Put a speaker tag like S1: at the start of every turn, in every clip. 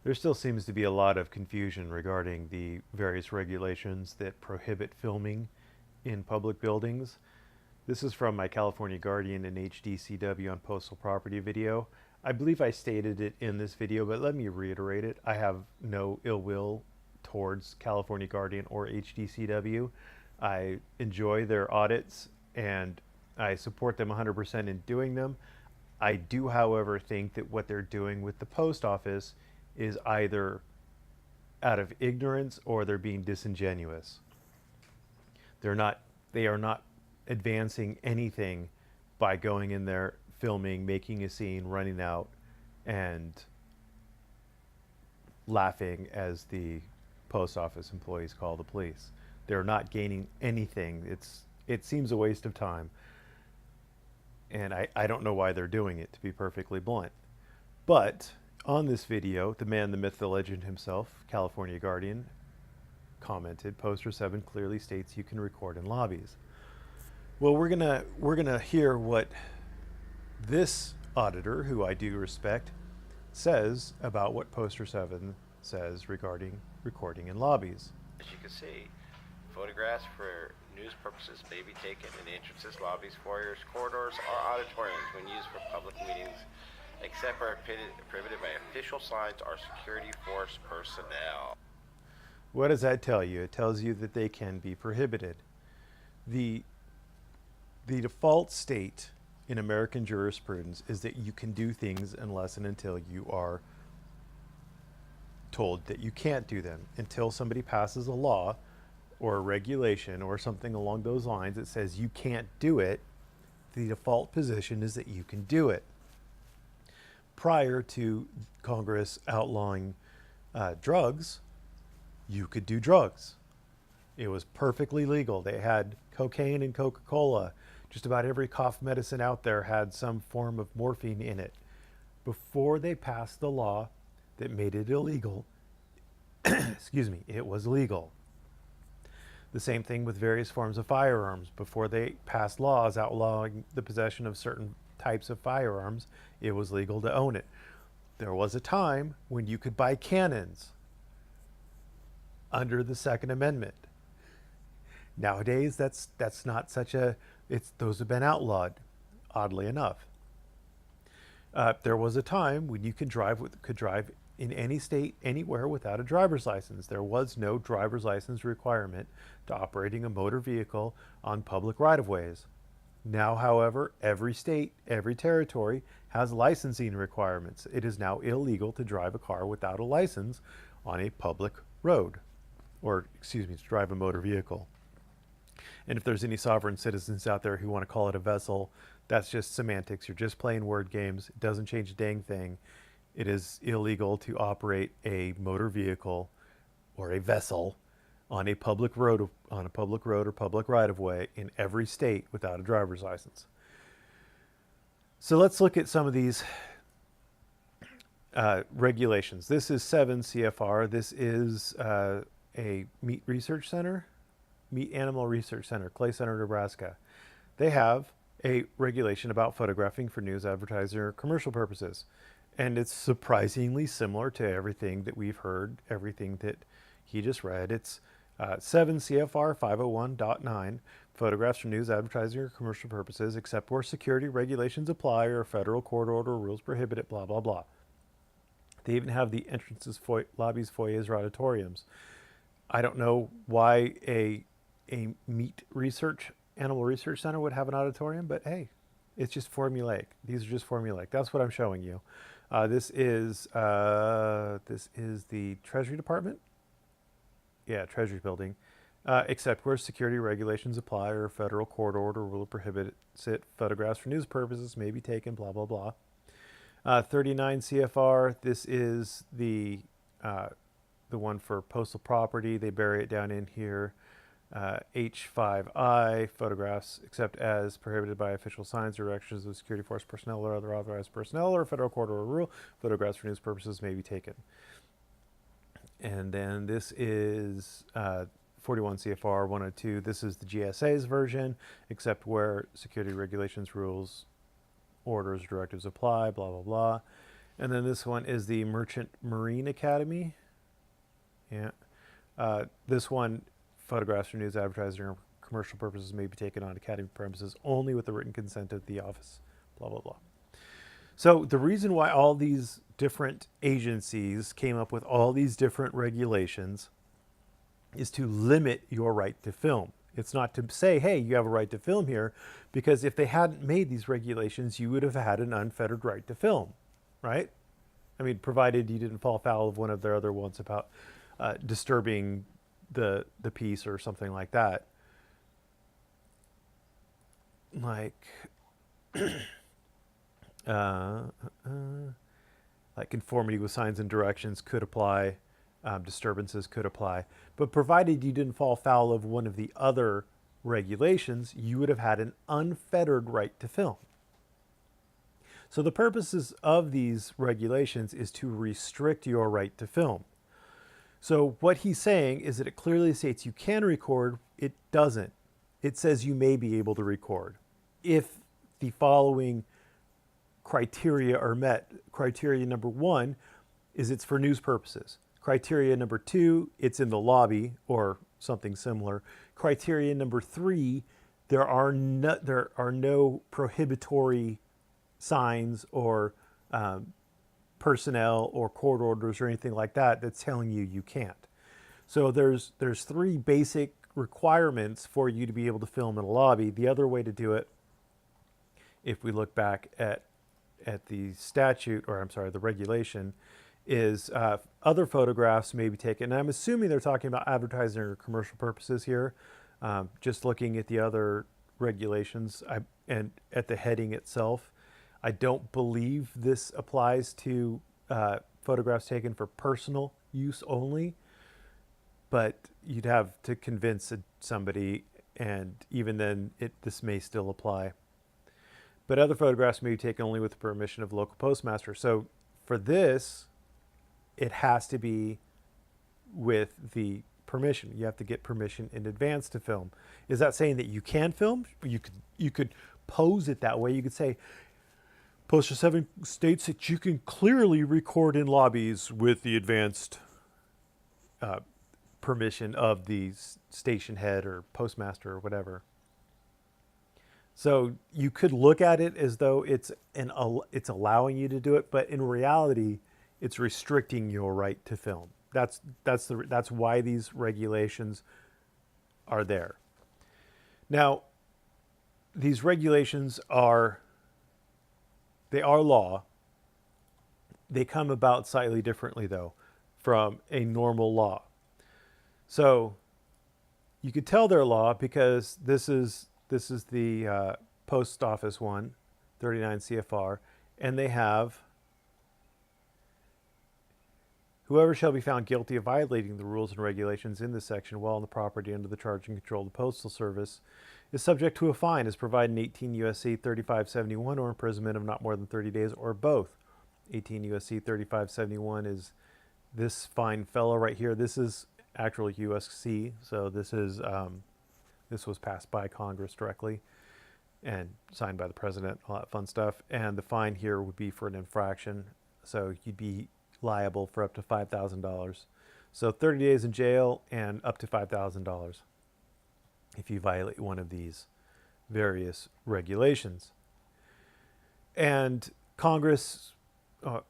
S1: There still seems to be a lot of confusion regarding the various regulations that prohibit filming in public buildings. This is from my California Guardian and HDCW on postal property video. I believe I stated it in this video, but let me reiterate it. I have no ill will towards California Guardian or HDCW. I enjoy their audits and I support them 100% in doing them. I do, however, think that what they're doing with the post office is either out of ignorance or they're being disingenuous. They're not they are not advancing anything by going in there, filming, making a scene, running out and laughing as the post office employees call the police. They're not gaining anything. It seems a waste of time. And I don't know why they're doing it, to be perfectly blunt. But on this video, the man, the myth, the legend himself, California Guardian, commented, Poster 7 clearly states you can record in lobbies. Well, we're gonna hear what this auditor, who I do respect, says about what Poster 7 says regarding recording in lobbies.
S2: As you can see, photographs for news purposes may be taken in entrances, lobbies, foyers, corridors, or auditoriums when used for public meetings, except where prohibited by official signs or security force personnel.
S1: What does that tell you? It tells you that they can be prohibited. The default state in American jurisprudence is that you can do things unless and until you are told that you can't do them. Until somebody passes a law or a regulation or something along those lines that says you can't do it, the default position is that you can do it. Prior to Congress outlawing drugs, you could do drugs. It was perfectly legal. They had cocaine and Coca-Cola. Just about every cough medicine out there had some form of morphine in it. Before they passed the law that made it illegal, excuse me, it was legal. The same thing with various forms of firearms. Before they passed laws outlawing the possession of certain types of firearms, it was legal to own it. There was a time when you could buy cannons under the Second Amendment. Nowadays, that's not such a. Those have been outlawed, oddly enough. There was a time when you could drive in any state, anywhere without a driver's license. There was no driver's license requirement to operating a motor vehicle on public right-of-ways. Now, however, every state, every territory has licensing requirements. It is now illegal to drive a car without a license on a public road, or excuse me, to drive a motor vehicle. And if there's any sovereign citizens out there who want to call it a vessel, that's just semantics. You're just playing word games. It doesn't change a dang thing. It is illegal to operate a motor vehicle or a vessel on a public road or public right-of-way in every state without a driver's license. So let's look at some of these regulations. This is 7 CFR. This is a meat research center. Meat Animal Research Center, Clay Center, Nebraska. They have a regulation about photographing for news, advertising, or commercial purposes. And it's surprisingly similar to everything that we've heard, everything that he just read. It's 7 CFR 501.9, photographs for news, advertising, or commercial purposes, except where security regulations apply or a federal court order or rules prohibit it, blah, blah, blah. They even have the entrances, lobbies, foyers, or auditoriums. I don't know why a animal research center would have an auditorium, but hey, it's just formulaic. These are just formulaic. That's what I'm showing you. This is the Treasury Department. Yeah, Treasury Building. Except where security regulations apply or a federal court order rule prohibits it. Photographs for news purposes may be taken, blah, blah, blah. 39 CFR, this is the one for postal property. They bury it down in here. H5I, photographs except as prohibited by official signs, directions of security force personnel or other authorized personnel or federal court or rule. Photographs for news purposes may be taken. And then this is 41 CFR 102. This is the GSA's version, except where security regulations, rules, orders, directives apply, blah, blah, blah. And then this one is the Merchant Marine Academy. Yeah. This one, photographs for news, advertising, or commercial purposes may be taken on academy premises only with the written consent of the office. Blah, blah, blah. So the reason why all these different agencies came up with all these different regulations is to limit your right to film. It's not to say, hey, you have a right to film here, because if they hadn't made these regulations, you would have had an unfettered right to film, right? I mean, provided you didn't fall foul of one of their other ones about disturbing the peace or something like that. Like, uh, like conformity with signs and directions could apply, disturbances could apply. But provided you didn't fall foul of one of the other regulations, you would have had an unfettered right to film. So the purposes of these regulations is to restrict your right to film. So what he's saying is that it clearly states you can record. It doesn't. It says you may be able to record if the following criteria are met. Criteria number one is it's for news purposes. Criteria number two, it's in the lobby or something similar. Criteria number three, there are no prohibitory signs or personnel or court orders or anything like that that's telling you you can't. So there's three basic requirements for you to be able to film in a lobby. The other way to do it, if we look back at the statute, or I'm sorry, the regulation, is other photographs may be taken. And I'm assuming they're talking about advertising or commercial purposes here. Just looking at the other regulations and at the heading itself, I don't believe this applies to photographs taken for personal use only, but you'd have to convince somebody, and even then, this may still apply. But other photographs may be taken only with the permission of the local postmaster. So for this, it has to be with the permission. You have to get permission in advance to film. Is that saying that you can film? You could pose it that way. You could say, Poster 7 states that you can clearly record in lobbies with the advanced permission of the station head or postmaster or whatever. So you could look at it as though it's allowing you to do it, but in reality, it's restricting your right to film. That's why these regulations are there. Now, these regulations are law. They come about slightly differently, though, from a normal law. So you could tell they're law because this is the post office one, 39 CFR, and they have, whoever shall be found guilty of violating the rules and regulations in this section while on the property under the charge and control of the Postal Service is subject to a fine as provided in 18 U.S.C. 3571 or imprisonment of not more than 30 days or both. 18 U.S.C. 3571 is this fine fellow right here. This is actual U.S.C., so this was passed by Congress directly and signed by the president, all that fun stuff. And the fine here would be for an infraction, so you'd be liable for up to $5,000. So 30 days in jail and up to $5,000 if you violate one of these various regulations. And Congress,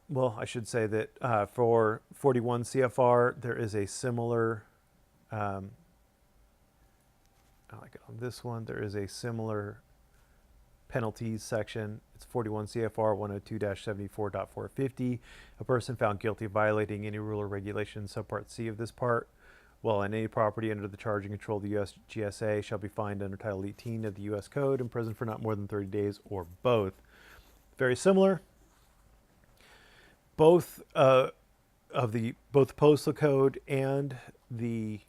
S1: well, I should say that for 41 CFR, there is a similar, I like it on this one, there is a similar penalties section. It's 41 CFR 102-74.450. A person found guilty of violating any rule or regulation in subpart C of this part while on any property under the charge and control of the U.S. GSA shall be fined under Title 18 of the U.S. Code, imprisoned for not more than 30 days or both. Very similar. Both both the Postal Code and the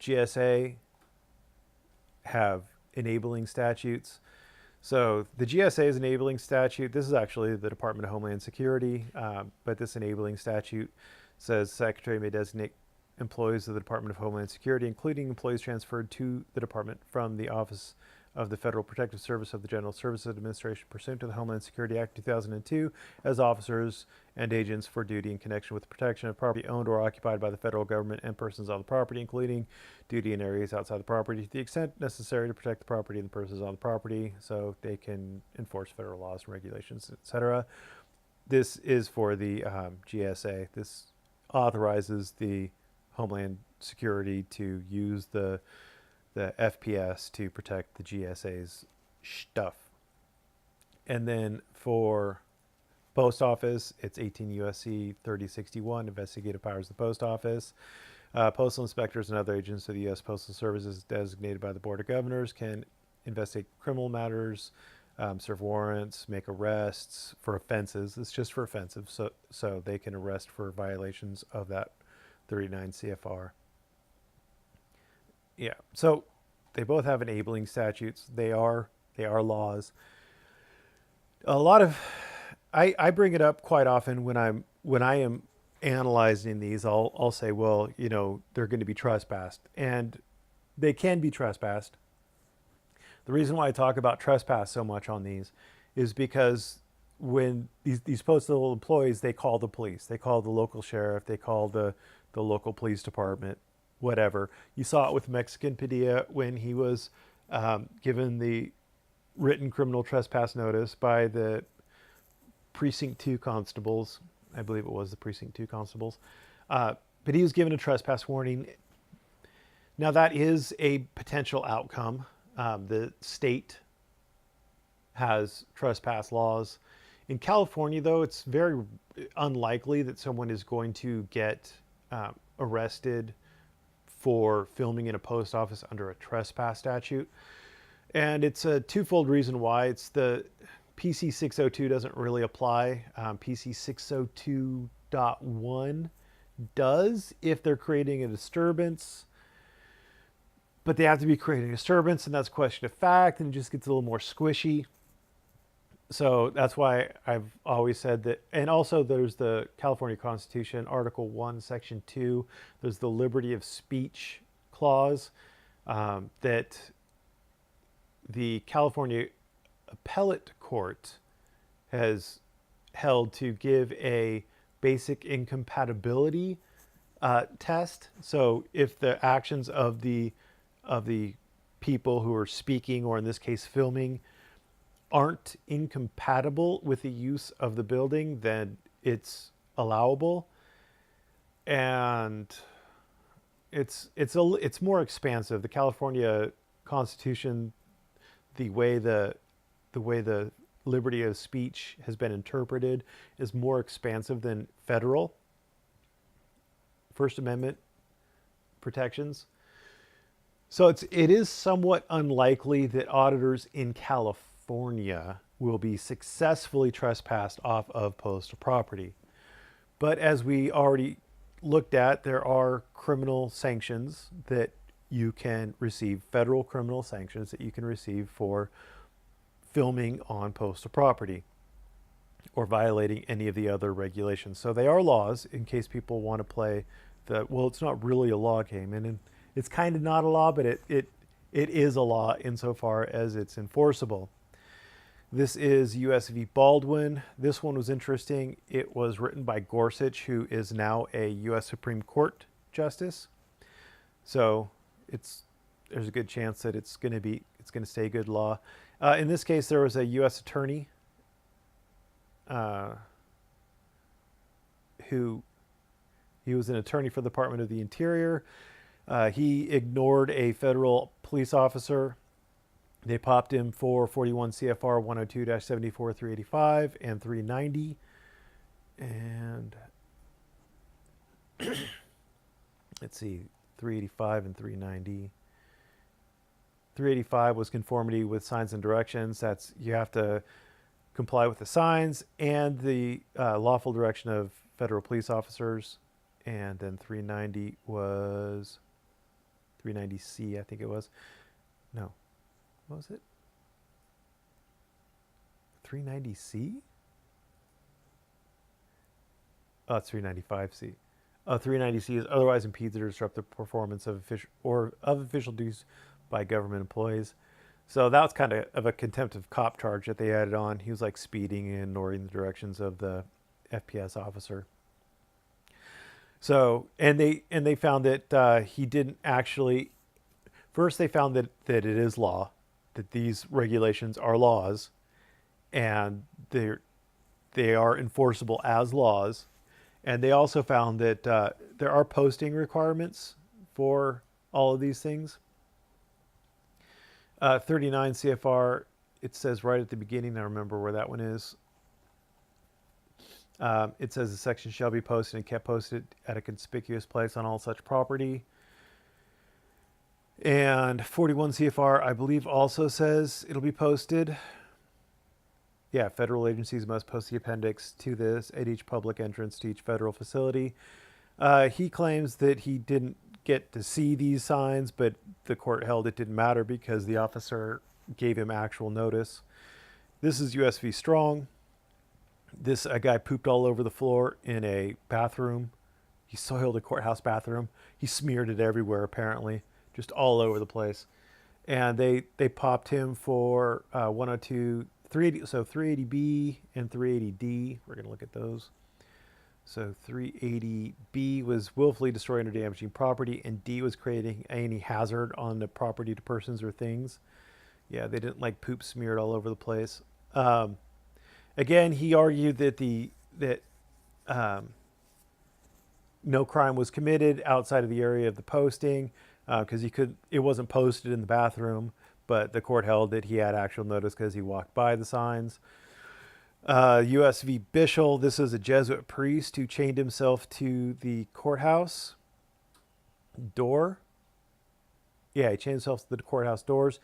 S1: GSA have enabling statutes. So the GSA is enabling statute. This is actually the Department of Homeland Security, but this enabling statute says Secretary may designate employees of the Department of Homeland Security, including employees transferred to the department from the Office of the Federal Protective Service of the General Services Administration pursuant to the Homeland Security Act 2002 as officers and agents for duty in connection with the protection of property owned or occupied by the federal government and persons on the property, including duty in areas outside the property to the extent necessary to protect the property and the persons on the property so they can enforce federal laws and regulations, etc. This is for the GSA. This authorizes the Homeland Security to use the FPS to protect the GSA's stuff. And then for Post Office, it's 18 U.S.C. 3061, investigative powers of the Post Office. Postal inspectors and other agents of the U.S. Postal Service designated by the Board of Governors can investigate criminal matters, serve warrants, make arrests for offenses. It's just for offensive, so they can arrest for violations of that 39 CFR. Yeah, so they both have enabling statutes. They are laws. A lot of I bring it up quite often when I am analyzing these. I'll say, well, they're going to be trespassed, and they can be trespassed. The reason why I talk about trespass so much on these is because when these postal employees, they call the police, they call the local sheriff, they call the local police department, whatever. You saw it with Mexican Padilla when he was given the written criminal trespass notice by the Precinct 2 constables. I believe it was the Precinct 2 constables. But he was given a trespass warning. Now that is a potential outcome. The state has trespass laws. In California, though, it's very unlikely that someone is going to get arrested for filming in a post office under a trespass statute. And it's a twofold reason why. It's the PC 602 doesn't really apply. PC 602.1 does if they're creating a disturbance. But they have to be creating a disturbance, and that's a question of fact, and it just gets a little more squishy. So that's why I've always said that. And also there's the California Constitution, Article 1, Section 2. There's the liberty of speech clause that the California Appellate Court has held to give a basic incompatibility test. So if the actions of the people who are speaking, or in this case filming, aren't incompatible with the use of the building, then it's allowable. And it's more expansive. The California Constitution, the way the liberty of speech has been interpreted, is more expansive than federal First Amendment protections. So it is somewhat unlikely that auditors in California will be successfully trespassed off of postal property. But as we already looked at, there are criminal sanctions that you can receive, federal criminal sanctions that you can receive for filming on postal property or violating any of the other regulations. So they are laws, in case people want to play well, it's not really a law game, and it's kind of not a law, but it is a law insofar as it's enforceable. This is U.S. v. Baldwin. This one was interesting. It was written by Gorsuch, who is now a U.S. Supreme Court justice. So there's a good chance that it's going to stay good law. In this case, there was a U.S. attorney who he was an attorney for the Department of the Interior. He ignored a federal police officer. They popped him for 41 CFR 102-74 385 and 390. And let's see, 385 and 390. 385 was conformity with signs and directions. That's, you have to comply with the signs and the lawful direction of federal police officers. And then 390 was 390C, I think it was. No. What was it? 390C? Oh, it's 395C. 390C is otherwise impedes or disrupt the performance of official duties by government employees. So that was kind of a contempt of cop charge that they added on. He was like speeding and ignoring the directions of the FPS officer. So and they found that he didn't actually. First, they found that it is law, that these regulations are laws, and they are enforceable as laws. And they also found that there are posting requirements for all of these things. 39 CFR, it says right at the beginning, I remember where that one is. It says the section shall be posted and kept posted at a conspicuous place on all such property. And 41 CFR, I believe, also says it'll be posted. Yeah, federal agencies must post the appendix to this at each public entrance to each federal facility. He claims that he didn't get to see these signs, but the court held it didn't matter because the officer gave him actual notice. This is US v. Strong. A guy pooped all over the floor in a bathroom. He soiled a courthouse bathroom. He smeared it everywhere, apparently, just all over the place. And they popped him for 102, 380, so 380B and 380D. We're going to look at those. So 380B was willfully destroying or damaging property, and D was creating any hazard on the property to persons or things. Yeah, they didn't like poop smeared all over the place. Again, he argued that no crime was committed outside of the area of the posting because it wasn't posted in the bathroom, but the court held that he had actual notice because he walked by the signs. US v. Bishel, this is a Jesuit priest who chained himself to the courthouse door. Yeah, he chained himself to the courthouse doors.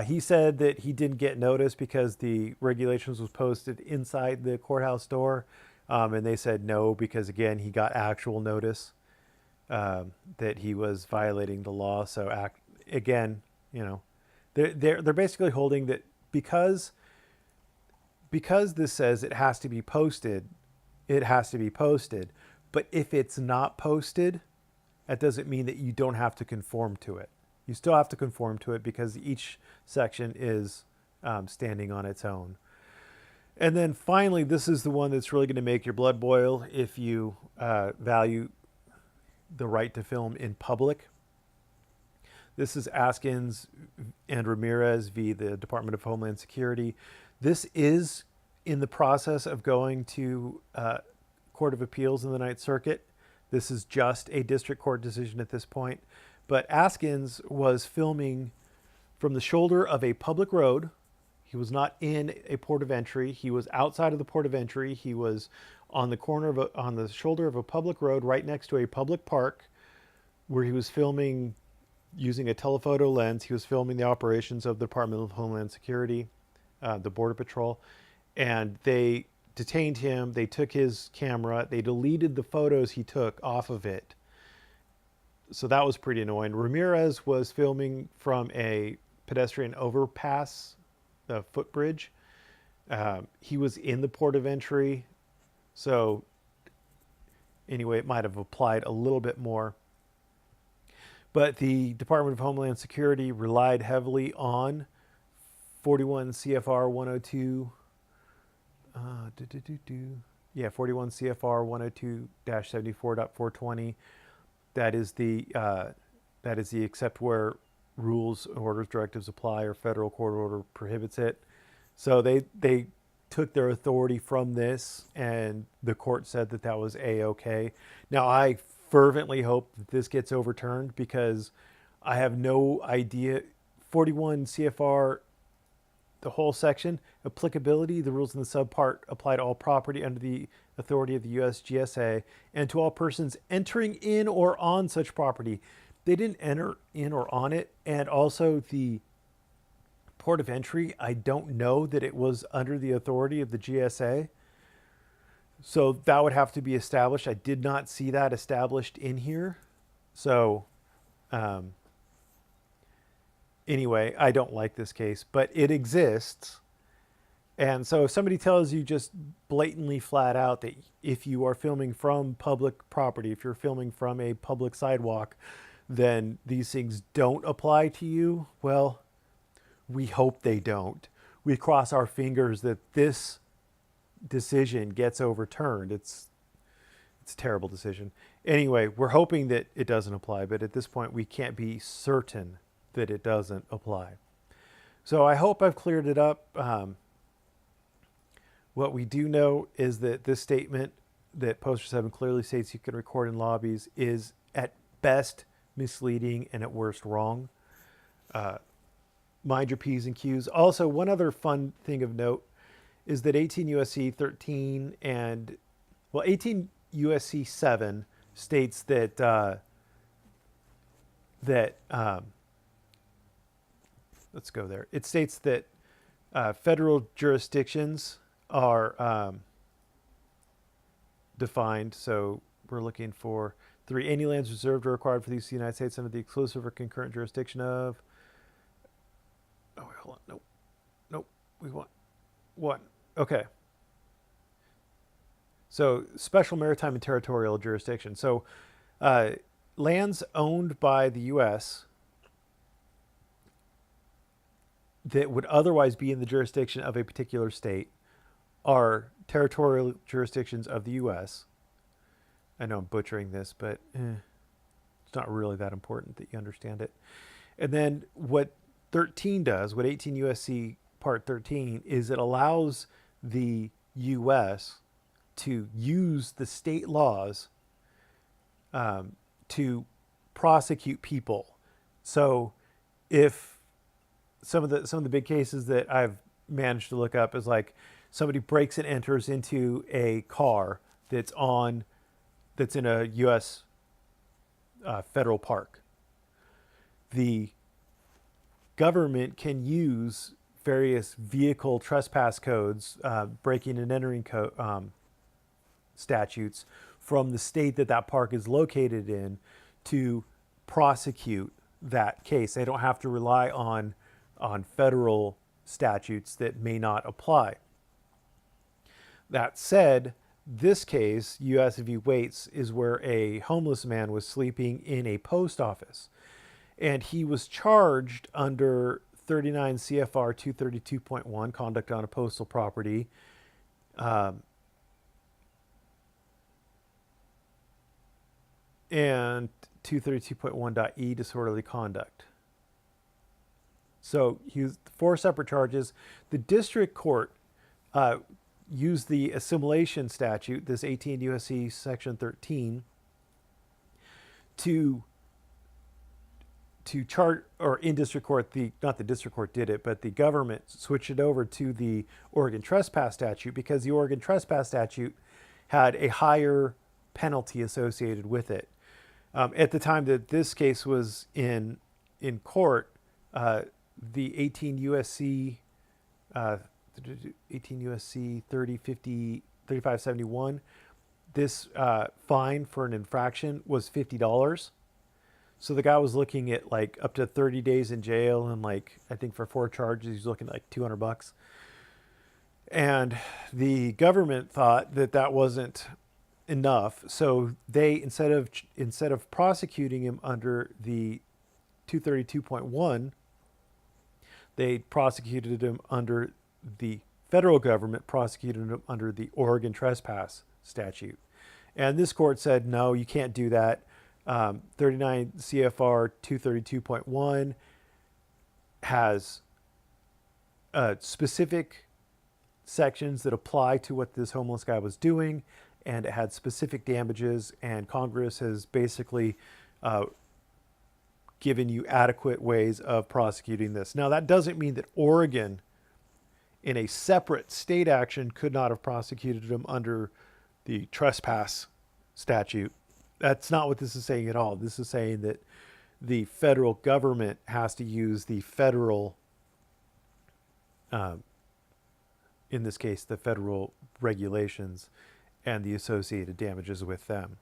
S1: He said that he didn't get notice because the regulations was posted inside the courthouse door. And they said no, because again, he got actual notice that he was violating the law. So again, they're basically holding that because this says it has to be posted, it has to be posted. But if it's not posted, that doesn't mean that you don't have to conform to it. You still have to conform to it because each section is standing on its own. And then finally, this is the one that's really going to make your blood boil if you value the right to film in public. This is Askins and Ramirez v. the Department of Homeland Security. This is in the process of going to Court of Appeals in the Ninth Circuit. This is just a district court decision at this point. But Askins was filming from the shoulder of a public road. He was not in a port of entry. He was outside of the port of entry. He was on the shoulder of a public road right next to a public park where he was filming using a telephoto lens. He was filming the operations of the Department of Homeland Security, the Border Patrol. And they detained him. They took his camera. They deleted the photos he took off of it. So that was pretty annoying. Ramirez was filming from a pedestrian overpass, the footbridge. He was in the port of entry. So anyway, it might have applied a little bit more. But the Department of Homeland Security relied heavily on 41 CFR 102. 41 CFR 102-74.420. That is the except where rules, orders, directives apply or federal court order prohibits it. So they took their authority from this, and the court said that was A-okay. Now, I fervently hope that this gets overturned because I have no idea. 41 CFR, the whole section, applicability, the rules in the subpart apply to all property under the authority of the U.S. GSA and to all persons entering in or on such property. They didn't enter in or on it. And also the port of entry, I don't know that it was under the authority of the GSA. So that would have to be established. I did not see that established in here. So anyway, I don't like this case, but it exists. And so if somebody tells you just blatantly flat out that if you are filming from public property, if you're filming from a public sidewalk, then these things don't apply to you, well, We hope they don't. We cross our fingers that this decision gets overturned. It's a terrible decision. Anyway, we're hoping that it doesn't apply, but at this point we can't be certain that it doesn't apply. So I hope I've cleared it up. What we do know is that this statement that Poster 7 clearly states you can record in lobbies is at best misleading and at worst wrong. Mind your P's and Q's. Also, one other fun thing of note is that 18 USC 13 and, well, 18 USC 7 states that, let's go there. It states that federal jurisdictions are defined. So we're looking for 3, any lands reserved or required for the use of the United States under the exclusive or concurrent jurisdiction of. Oh, wait, hold on. Nope. We want 1. Okay. So special maritime and territorial jurisdiction. So lands owned by the U.S. that would otherwise be in the jurisdiction of a particular state are territorial jurisdictions of the U.S. I know I'm butchering this, but it's not really that important that you understand it. And then what 13 does, what 18 USC Part 13, is it allows the U.S. to use the state laws to prosecute people. So if some of the big cases that I've managed to look up is like somebody breaks and enters into a car that's in a U.S. Federal park. The government can use various vehicle trespass codes, breaking and entering statutes from the state that park is located in to prosecute that case. They don't have to rely on federal statutes that may not apply. That said, this case, U.S. v. Waits, is where a homeless man was sleeping in a post office. And he was charged under 39 CFR 232.1, conduct on a postal property, and 232.1.e, disorderly conduct. So he was 4 separate charges. The district court used the assimilation statute, this 18 USC section 13, to charge, or in district court, not the district court did it, but the government switched it over to the Oregon trespass statute because the Oregon trespass statute had a higher penalty associated with it. At the time that this case was in court, the 18 USC 3571, this fine for an infraction was $50. So the guy was looking at like up to 30 days in jail, and like I think for 4 charges he's looking at like $200. And the government thought that wasn't enough, so they instead of prosecuting him under the 232.1, they prosecuted him under the federal government prosecuted him under the Oregon trespass statute. And this court said, no, you can't do that. 39 CFR 232.1 has specific sections that apply to what this homeless guy was doing, and it had specific damages, and Congress has basically given you adequate ways of prosecuting this. Now, that doesn't mean that Oregon, in a separate state action, could not have prosecuted him under the trespass statute. That's not what this is saying at all. This is saying that the federal government has to use the federal, in this case, the federal regulations and the associated damages with them.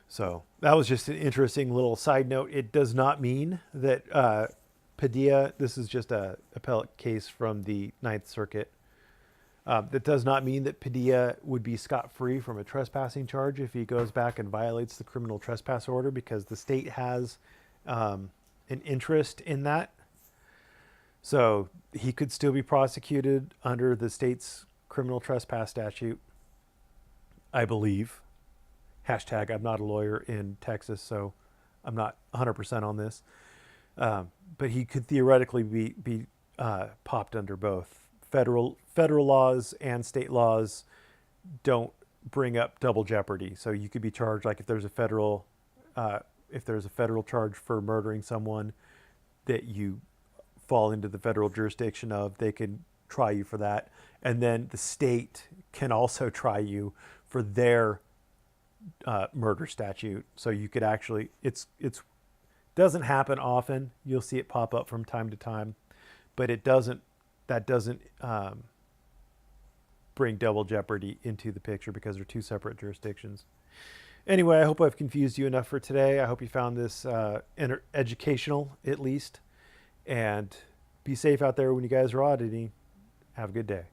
S1: So that was just an interesting little side note. It does not mean that Padilla, this is just a appellate case from the Ninth Circuit. That does not mean that Padilla would be scot-free from a trespassing charge if he goes back and violates the criminal trespass order, because the state has an interest in that. So he could still be prosecuted under the state's criminal trespass statute, I believe. Hashtag I'm not a lawyer in Texas, so I'm not 100% on this. But he could theoretically be popped under both. Federal laws and state laws don't bring up double jeopardy. So you could be charged, like if there's a federal charge for murdering someone that you fall into the federal jurisdiction of, they can try you for that, and then the state can also try you for their murder statute. So you could actually, it's doesn't happen often. You'll see it pop up from time to time, but it doesn't. That doesn't bring double jeopardy into the picture because they're two separate jurisdictions. Anyway, I hope I've confused you enough for today. I hope you found this educational, at least. And be safe out there when you guys are auditing. Have a good day.